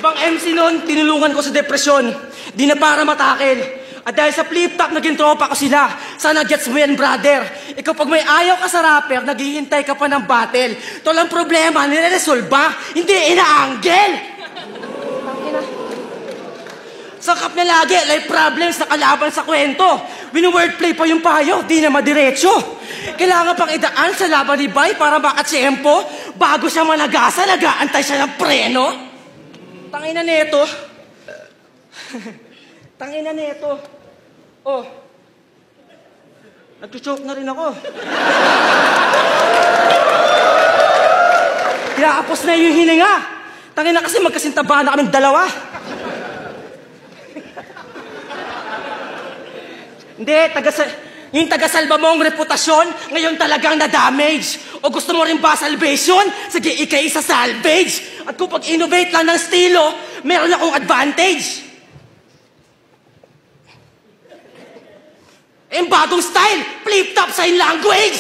pang MC noon, tinulungan ko sa depresyon. Di na para matakil. At dahil sa flip-top, naging tropa ko sila. Sana gets mo yan, brother. Ikaw pag may ayaw ka sa rapper, naghihintay ka pa ng battle. Ito lang problema, nire-resolba, hindi inaanggel. Sakap na lagi, life problems na kalaban sa kwento. Wino-wordplay pa yung payo, di na madiretso. Kailangan pang idaan sa laban ni Bay para makatsyempo. Bago siya managasa, nag-aantay siya ng preno. Tangina neto. Tangina neto. Oh. Nag-choke na rin ako. Inaapos na yung hininga. Tangina kasi magkasintabahan na kaming dalawa. Hindi, yung taga-salba mong reputasyon, ngayon talagang na-damage. O gusto mo rin ba salvation? Sige, ikay sa salvage. At kung pag-innovate lang ng estilo, meron akong advantage. Yung bagong style, flip-top sign language!